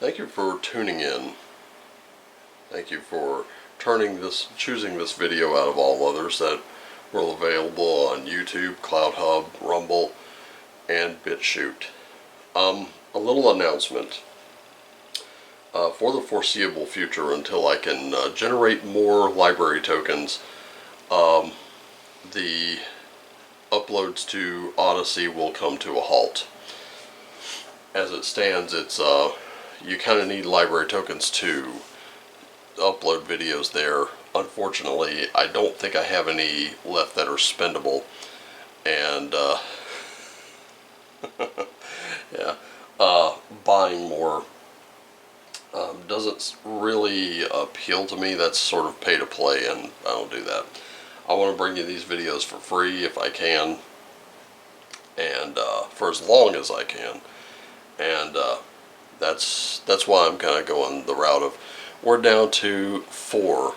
Thank you for tuning in. Thank you for choosing this video out of all others that were available on YouTube, Clouthub, Rumble, and BitChute. A little announcement. For the foreseeable future, until I can generate more library tokens, the uploads to Odyssey will come to a halt. As it stands, it's you kind of need library tokens to upload videos there. Unfortunately, I don't think I have any left that are spendable, and yeah, buying more doesn't really appeal to me. That's sort of pay to play, and I don't do that. I want to bring you these videos for free if I can, and for as long as I can, and that's why I'm kind of going the route of we're down to 4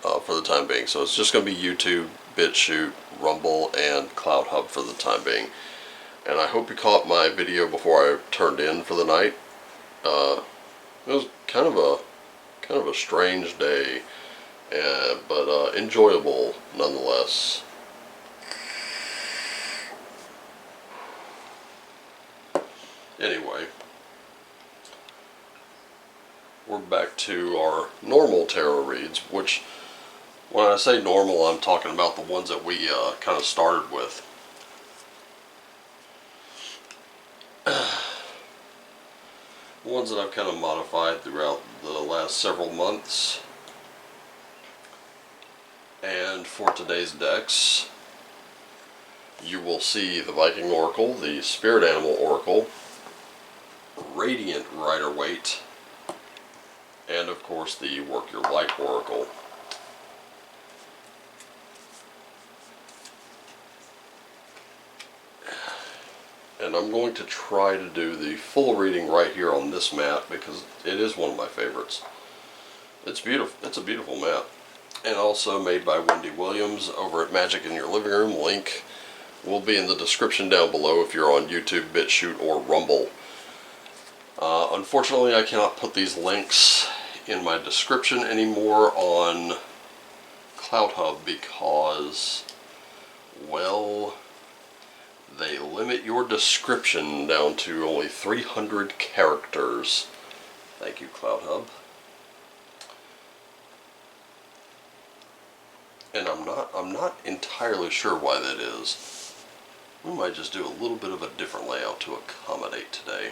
for the time being. So it's just going to be YouTube, BitChute, Rumble, and Clouthub for the time being. And I hope you caught my video before I turned in for the night. It was kind of a strange day, but enjoyable nonetheless. Anyway, we're back to our normal tarot reads, which, when I say normal, I'm talking about the ones that we kind of started with. Ones that I've kind of modified throughout the last several months. And for today's decks, you will see the Viking Oracle, the Spirit Animal Oracle, Radiant Rider-Waite, and of course the Work Your Light Oracle. And I'm going to try to do the full reading right here on this mat because it is one of my favorites. It's beautiful. It's a beautiful mat. And also made by Wendy over at Magic in Your Living Room. Link will be in the description down below if you're on YouTube, BitChute, or Rumble. Unfortunately, I cannot put these links in my description anymore on Clouthub because, well, they limit your description down to only 300 characters. Thank you, Clouthub. And I'm not entirely sure why that is. We might just do a little bit of a different layout to accommodate today.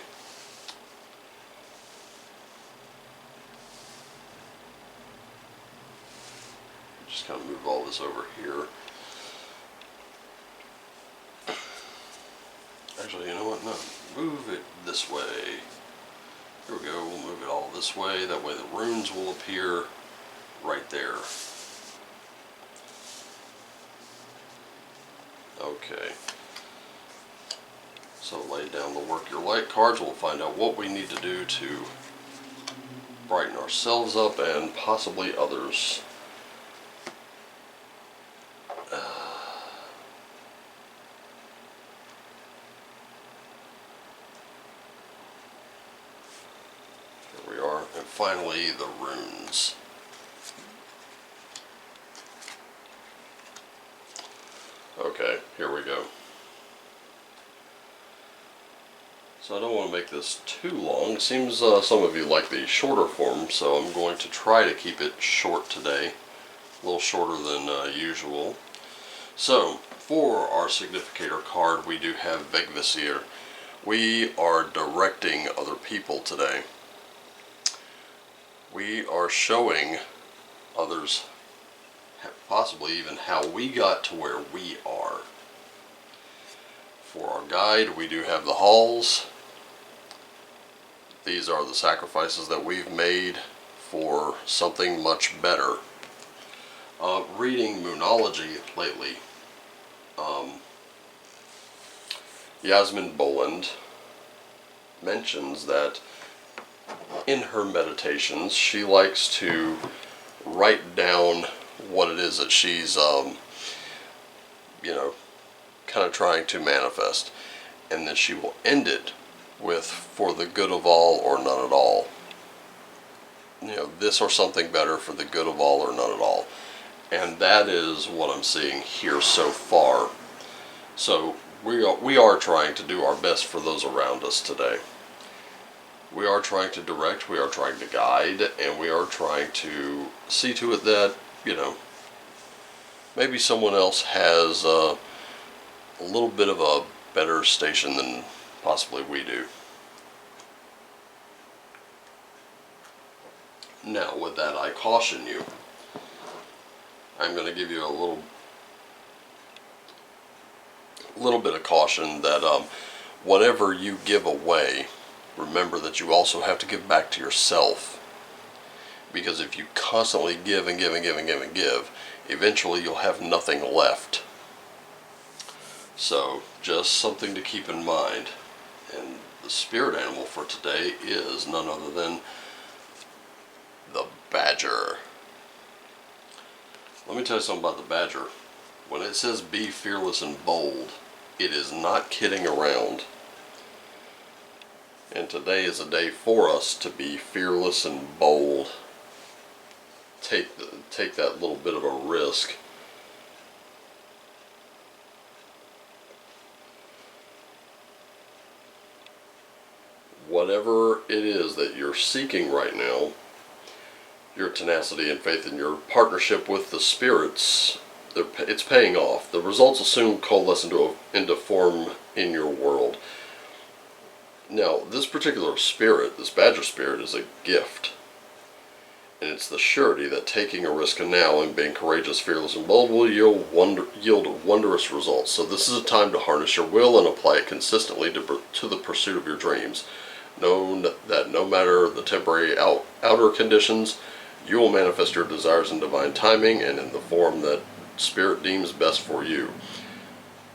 Just kind of move all this over here. Actually, you know what? No, move it this way. Here we go. We'll move it all this way. That way the runes will appear right there. Okay. So lay down the Work Your Light cards. We'll find out what we need to do to brighten ourselves up and possibly others. Here we are. And finally, the runes. Okay, here we go. So I don't want to make this too long. It seems some of you like the shorter form, so I'm going to try to keep it short today. A little shorter than usual. So, for our significator card, we do have Vegvisir. We are directing other people today. We are showing others possibly even how we got to where we are. For our guide, we do have the halls. These are the sacrifices that we've made for something much better. Reading Moonology lately, Yasmin Boland mentions that in her meditations she likes to write down what it is that she's you know, kind of trying to manifest, and then she will end it with for the good of all or none at all. You know, this or something better for the good of all or none at all. And that is what I'm seeing here so far. So we are trying to do our best for those around us today. We are trying to direct, we are trying to guide, and we are trying to see to it that, you know, maybe someone else has a little bit of a better station than possibly we do. Now, with that, I caution you. I'm going to give you a little bit of caution that whatever you give away, remember that you also have to give back to yourself. Because if you constantly give and give and give and give and give, eventually you'll have nothing left. So, just something to keep in mind. And the spirit animal for today is none other than the badger. Let me tell you something about the badger. When it says be fearless and bold, it is not kidding around. And today is a day for us to be fearless and bold. Take that little bit of a risk. Whatever it is that you're seeking right now, your tenacity and faith in your partnership with the spirits, it's paying off. The results will soon coalesce into form in your world. Now, this particular spirit, this badger spirit, is a gift. And it's the surety that taking a risk now and being courageous, fearless, and bold will yield wondrous results. So this is a time to harness your will and apply it consistently to the pursuit of your dreams. Know that no matter the temporary outer conditions, you will manifest your desires in divine timing and in the form that Spirit deems best for you.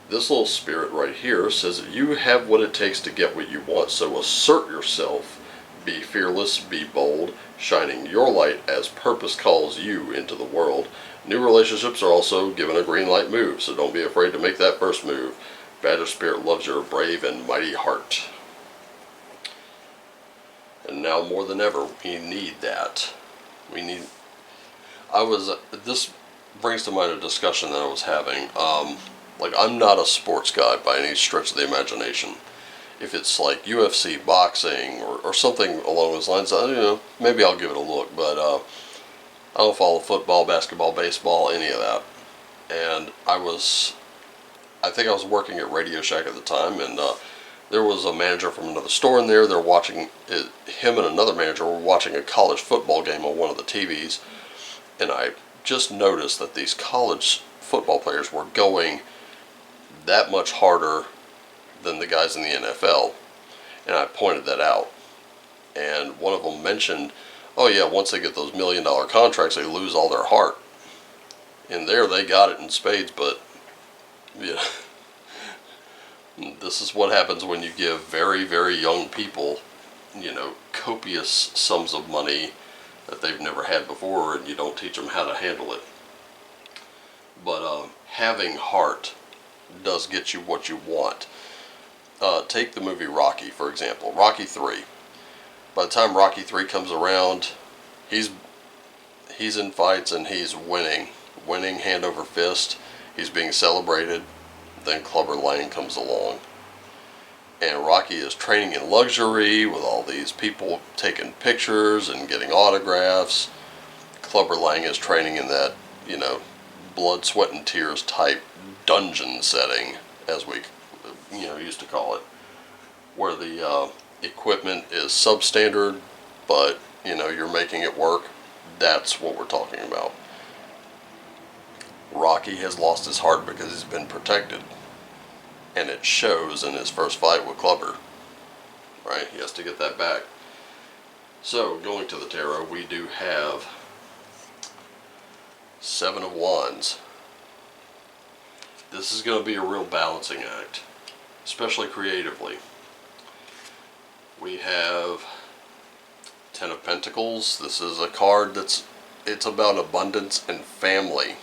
This little spirit right here says that you have what it takes to get what you want, so assert yourself, be fearless, be bold, shining your light as purpose calls you into the world. New relationships are also given a green light move, so don't be afraid to make that first move. Badger Spirit loves your brave and mighty heart. And now more than ever, we need that. This brings to mind a discussion that I was having. Like, I'm not a sports guy by any stretch of the imagination. If it's like UFC, boxing, or something along those lines, you know, maybe I'll give it a look. But I don't follow football, basketball, baseball, any of that. And I think I was working at Radio Shack at the time, and there was a manager from another store in there. They're watching it, him and another manager were watching a college football game on one of the TVs, and I just noticed that these college football players were going that much harder than the guys in the NFL, and I pointed that out. And one of them mentioned, oh yeah, once they get those $1 million contracts, they lose all their heart. And there they got it in spades, but yeah. This is what happens when you give very, very young people, you know, copious sums of money that they've never had before, and you don't teach them how to handle it. But having heart does get you what you want. Take the movie Rocky, for example. Rocky 3. By the time Rocky 3 comes around, he's in fights and he's winning hand over fist. He's being celebrated. Then Clubber Lang comes along, and Rocky is training in luxury with all these people taking pictures and getting autographs. Clubber Lang is training in that, you know, blood, sweat, and tears type dungeon setting, as we, you know, used to call it, where the equipment is substandard, but, you know, you're making it work. That's what we're talking about. Rocky has lost his heart because he's been protected. And it shows in his first fight with Clubber. Right? He has to get that back. So, going to the tarot, we do have 7 of Wands. This is going to be a real balancing act, especially creatively. We have 10 of Pentacles. This is a card it's about abundance and family.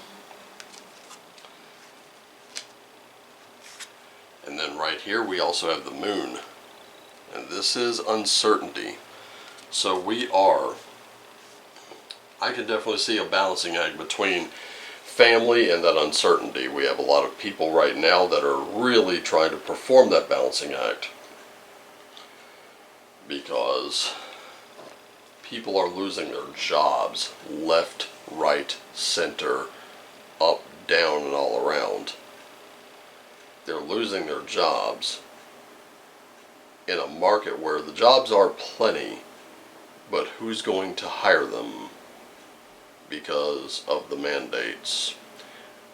And then right here we also have the Moon. and this is uncertainty. So I can definitely see a balancing act between family and that uncertainty. We have a lot of people right now that are really trying to perform that balancing act because people are losing their jobs left, right, center, up, down, and all around. They're losing their jobs in a market where the jobs are plenty, but who's going to hire them because of the mandates?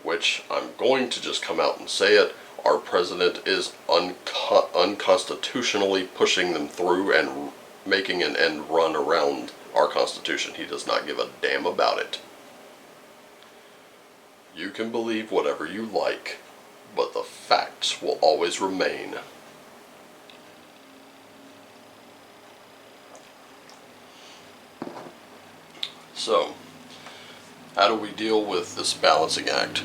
Which I'm going to just come out and say it, our president is unconstitutionally pushing them through and making an end run around our Constitution. He does not give a damn about it. You can believe whatever you like, but the facts will always remain. So, how do we deal with this balancing act?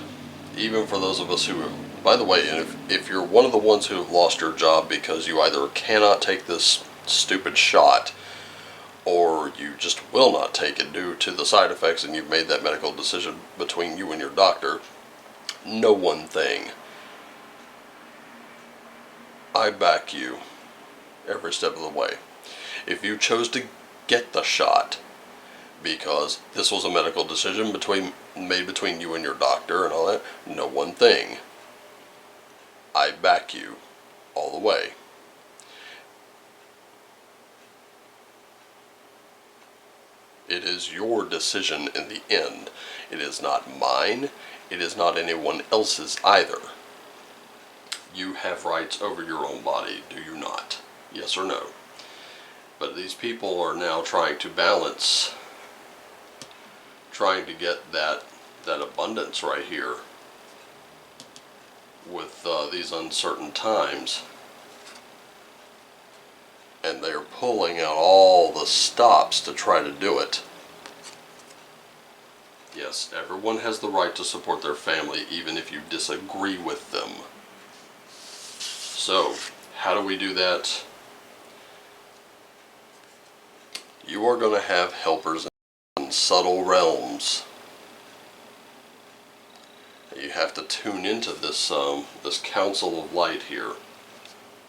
Even for those of us who, by the way, and if you're one of the ones who have lost your job because you either cannot take this stupid shot or you just will not take it due to the side effects and you've made that medical decision between you and your doctor, know one thing. I back you every step of the way. If you chose to get the shot because this was a medical decision made between you and your doctor and all that, know one thing. I back you all the way. It is your decision in the end. It is not mine. It is not anyone else's either. You have rights over your own body, do you not? Yes or no? But these people are now trying to balance, trying to get that abundance right here with these uncertain times. And they're pulling out all the stops to try to do it. Yes, everyone has the right to support their family even if you disagree with them. So, how do we do that? You are going to have helpers in subtle realms. You have to tune into this this council of light here.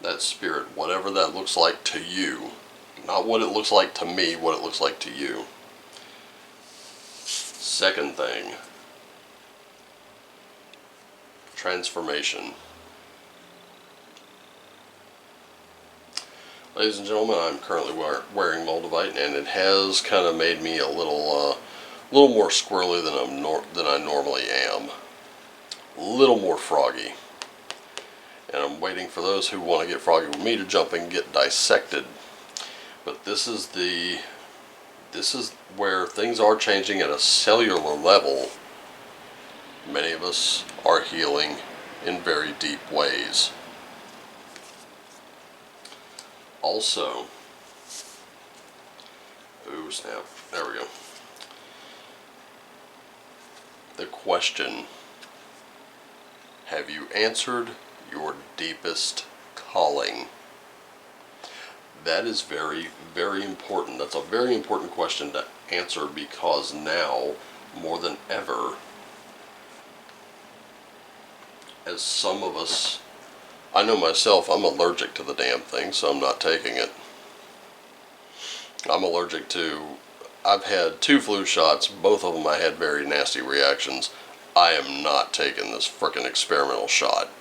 That spirit, whatever that looks like to you. Not what it looks like to me, what it looks like to you. Second thing, transformation. Ladies and gentlemen, I'm currently wearing Moldavite, and it has kind of made me a little more squirrely than I normally am. A little more froggy. And I'm waiting for those who want to get froggy with me to jump and get dissected. But this is where things are changing at a cellular level. Many of us are healing in very deep ways. Also, ooh snap, there we go. The question, have you answered your deepest calling? That is very, very important. That's a very important question to answer because now, more than ever, as some of us, I know myself, I'm allergic to the damn thing, so I'm not taking it. I'm allergic to, I've had 2 flu shots, both of them I had very nasty reactions. I am not taking this frickin' experimental shot.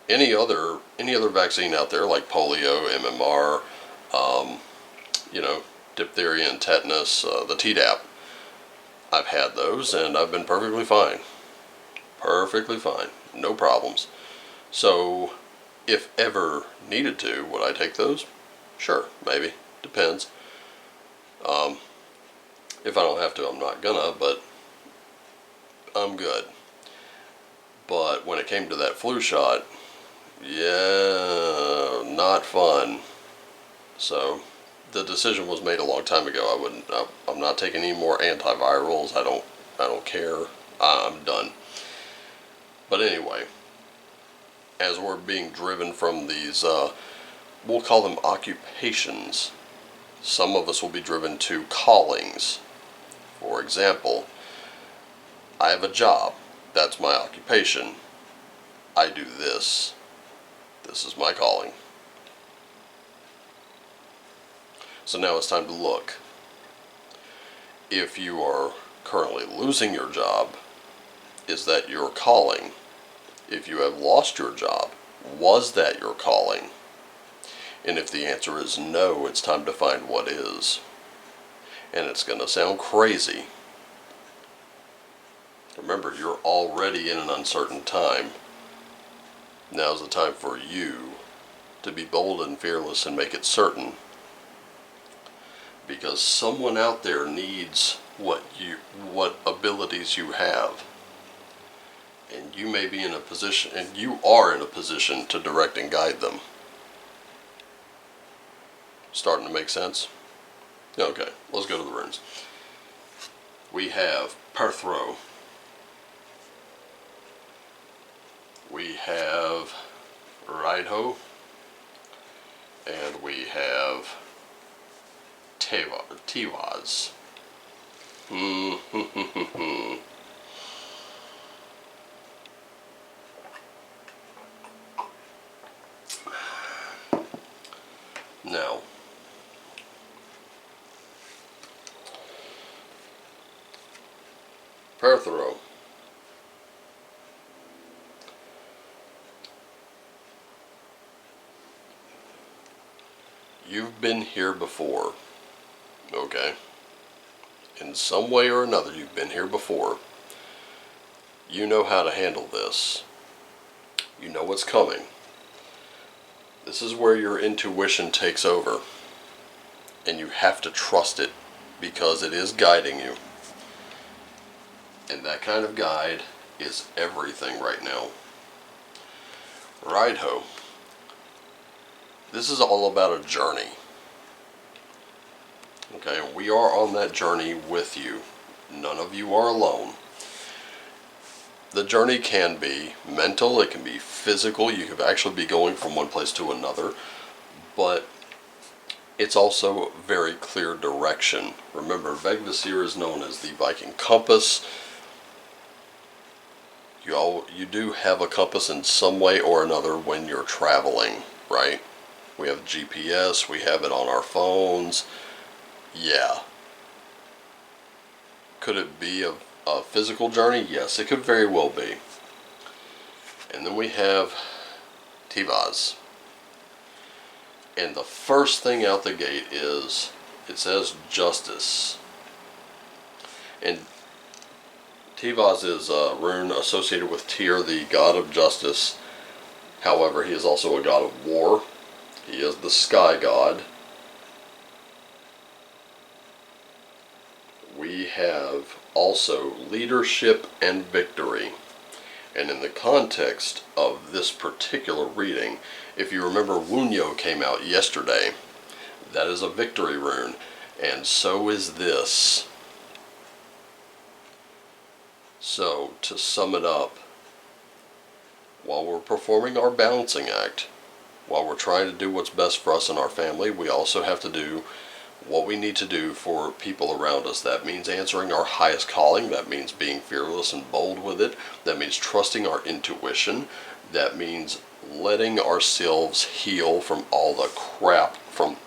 Any other vaccine out there like polio, MMR, diphtheria and tetanus, the Tdap, I've had those and I've been perfectly fine. Perfectly fine. No problems. So, if ever needed to, would I take those? Sure, maybe. Depends. If I don't have to, I'm not gonna, but I'm good. But when it came to that flu shot, yeah, not fun. So, the decision was made a long time ago. I'm not taking any more antivirals. I don't care. I'm done. But anyway, as we're being driven from these we'll call them occupations. Some of us will be driven to callings. For example, I have a job. That's my occupation. I do this. This is my calling. So now it's time to look. If you are currently losing your job, is that your calling? If you have lost your job, was that your calling? And if the answer is no, it's time to find what is. And it's going to sound crazy. Remember, you're already in an uncertain time. Now's the time for you to be bold and fearless and make it certain. Because someone out there needs what abilities you have. And you may be in a position, and you are in a position to direct and guide them. Starting to make sense? Okay, let's go to the runes. We have Perthro. We have Rider-Waite. And we have Tevaz. Now, Perthro. You've been here before, okay? In some way or another, you've been here before. You know how to handle this. You know what's coming. This is where your intuition takes over. And you have to trust it because it is guiding you. And that kind of guide is everything right now. Rider-Waite. This is all about a journey. Okay, we are on that journey with you. None of you are alone. The journey can be mental, it can be physical, you could actually be going from one place to another, but it's also very clear direction. Remember, Vegvasir is known as the Viking compass. You do have a compass in some way or another when you're traveling, right? We have GPS, we have it on our phones. Yeah. Could it be a physical journey? Yes, it could very well be. And then we have Tevaz. And the first thing out the gate is, it says justice. And Tevaz is a rune associated with Tyr, the god of justice. However, he is also a god of war. He is the sky god. We have also leadership and victory. And in the context of this particular reading, if you remember, Wunyo came out yesterday. That is a victory rune, and so is this. So, to sum it up, while we're performing our balancing act, while we're trying to do what's best for us and our family, we also have to do what we need to do for people around us. That means answering our highest calling. That means being fearless and bold with it. That means trusting our intuition. That means letting ourselves heal from all the crap from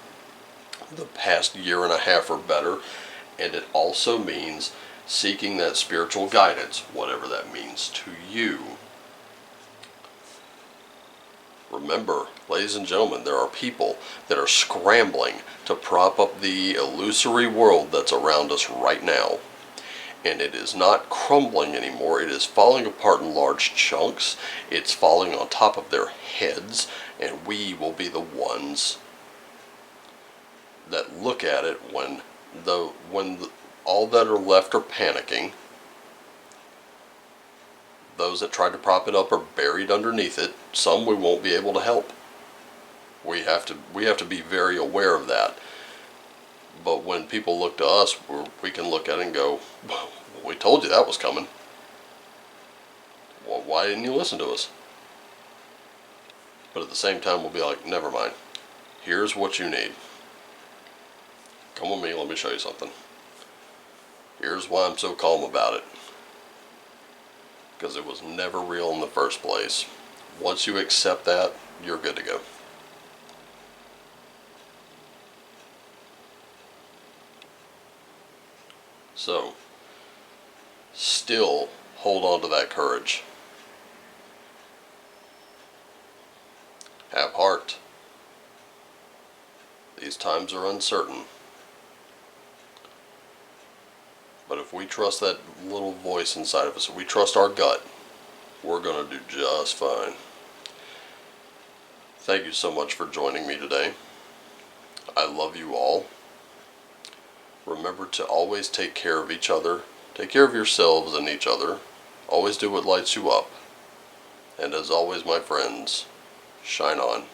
the past year and a half or better. And it also means seeking that spiritual guidance, whatever that means to you. Remember, ladies and gentlemen, there are people that are scrambling to prop up the illusory world that's around us right now. And it is not crumbling anymore. It is falling apart in large chunks. It's falling on top of their heads. And we will be the ones that look at it when all that are left are panicking. Those that tried to prop it up are buried underneath it. Some we won't be able to help. We have to be very aware of that. But when people look to us, we can look at it and go, well, we told you that was coming. Well, why didn't you listen to us? But at the same time, we'll be like, never mind. Here's what you need. Come with me, let me show you something. Here's why I'm so calm about it. Because it was never real in the first place. Once you accept that, you're good to go. So, still hold on to that courage. Have heart. These times are uncertain. But if we trust that little voice inside of us, if we trust our gut, we're going to do just fine. Thank you so much for joining me today. I love you all. Remember to always take care of each other. Take care of yourselves and each other. Always do what lights you up. And as always, my friends, shine on.